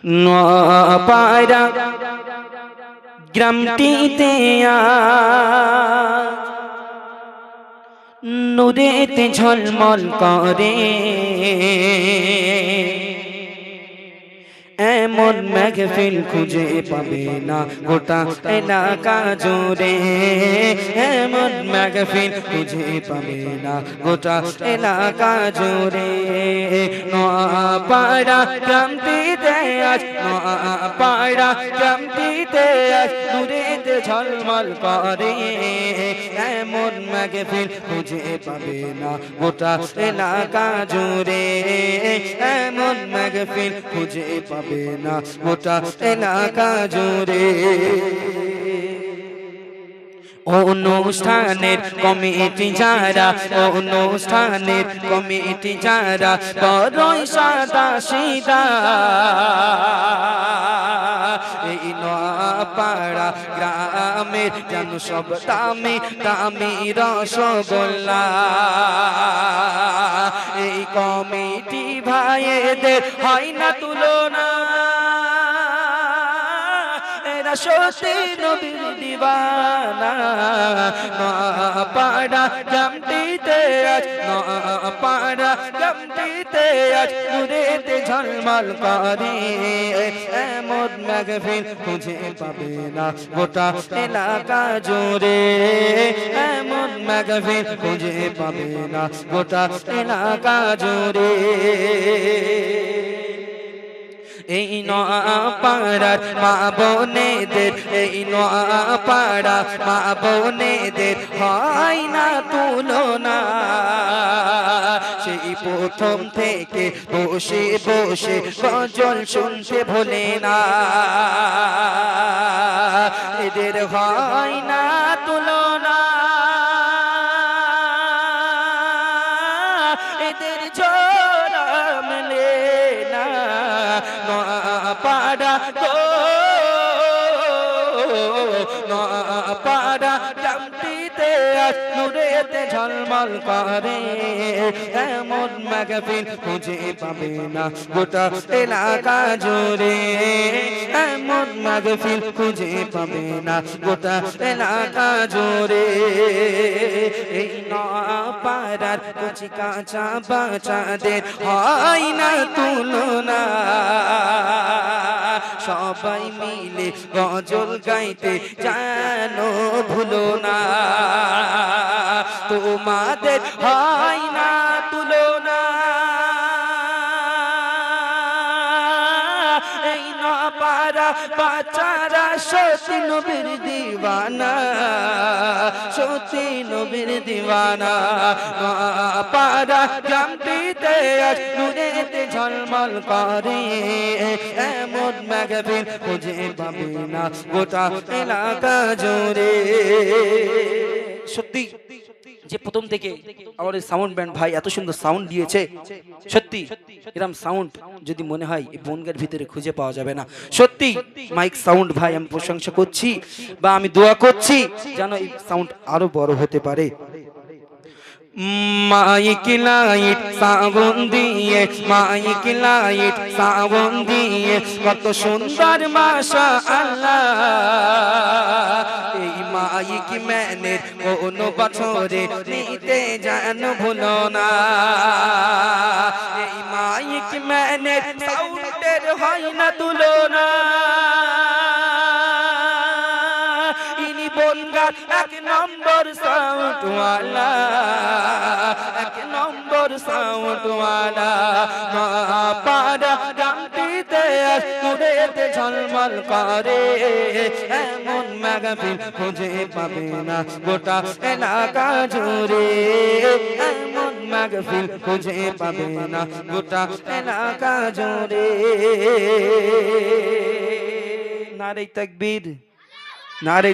নোয়াপাড়া গ্রামটিতে নূরেতে ঝলমল করে এমন মাহফিল খুঁজে পাবে না গোটা এলাকা জুড়ে, এমন মাহফিল খুঁজে পাবে না গোটা এলাকা জুড়ে। নোয়াপাড়া গ্রামটিতে আজ, নোয়াপাড়া গ্রামটিতে আজ নূরেতে ঝলমল করে এমন মাহফিল খুঁজে পাবে না গোটা এলাকা জুড়ে, এমন মাহফিল খুঁজে পাবে না গোটা এলাকা জুড়ে। অনুষ্ঠানের কমিটি যারা, অনুষ্ঠানের কমিটি যারা বড়ই সাদা সিধা, এই নোয়াপাড়া গ্রামের যেন সব দামি দামি রসগোল্লা। এই কমিটি ভাইয়েদের হয় না তুলনা, এরা সত্যি নবীর দিওয়ানা। নোয়াপাড়া গ্রামটিতে আজ, নোয়াপাড়া গ্রামটিতে আজ নূরেতে ঝলমল করে এমন মাহফিল খুঁজে পাবে না গোটা এলাকা জুড়ে, এমন মাহফিল খুঁজে পাবে না গোটা এলাকা জুড়ে। এই নোয়াপাড়ার মা বোনেদের, এই নোয়াপাড়া মা বোনেদের হয় না তুলনা। সেই প্রথম থেকে বসে বসে গজল শুনতে ভোলে না, এদের হয় না তুলনা। এদের জোড়া মেলে না। নোয়াপাড়া গো, নোয়াপাড়া গ্রামটিতে আজ নূরেতে ঝলমল করে এমন মাহফিল খুঁজে পাবে না গোটা এলাকা জুড়ে, এমন মাহফিল খুঁজে পাবে না গোটা এলাকা জুড়ে। এই নোয়াপাড়ার কচি কাঁচা বাচ্চাদের হয় না তুলনা, সবাই মিলে গজল গাইতে যেন ভুলো না। তোমাদের হয় না তুলনা, এই নোয়াপাড়া বাচ্চারা সত্যি নবীর দিওয়ানা, সত্যি নবীর দিওয়ানা। নোয়াপাড়া গ্রামটিতে আজ নূরেতে ঝলমল করে এমন মাহফিল খুঁজে পাবে না গোটা এলাকা জুড়ে। সত্যি যে প্রথম থেকে আমাদের সাউন্ড ব্যান্ড ভাই এত সুন্দর সাউন্ড দিয়েছে, সত্যি এরকম সাউন্ড যদি মনে হয় এই বনগার ভিতরে খুঁজে পাওয়া যাবে না। সত্যি মাইক সাউন্ড ভাই আমি প্রশংসা করছি বা আমি দোয়া করছি যেন এই সাউন্ড আরো বড় হতে পারে। মাইক লাইট সাউন্ড দিয়ে, মাইক লাইট সাউন্ড দিয়ে কত সুন্দর মাশাআল্লাহ। এই মাইক ম্যানের কোন বছরে নিতে যেন ভুলো না, এই মাইক ম্যানের সাউন্ডের হয় না তুলনা। ইনি বনগাঁর এক নম্বর সাউন্ড ওয়ালা, এক নম্বর সাউন্ড ওয়ালা। নোয়াপাড়া গ্রামটিতে আজ নূরেতে ঝলমল করে এমন মাহফিল খুঁজে পাবে না গোটা এলাকা জুড়ে, এমন মাহফিল খুঁজে পাবে না গোটা এলাকা জুড়ে। নারে তাকবীর, নারে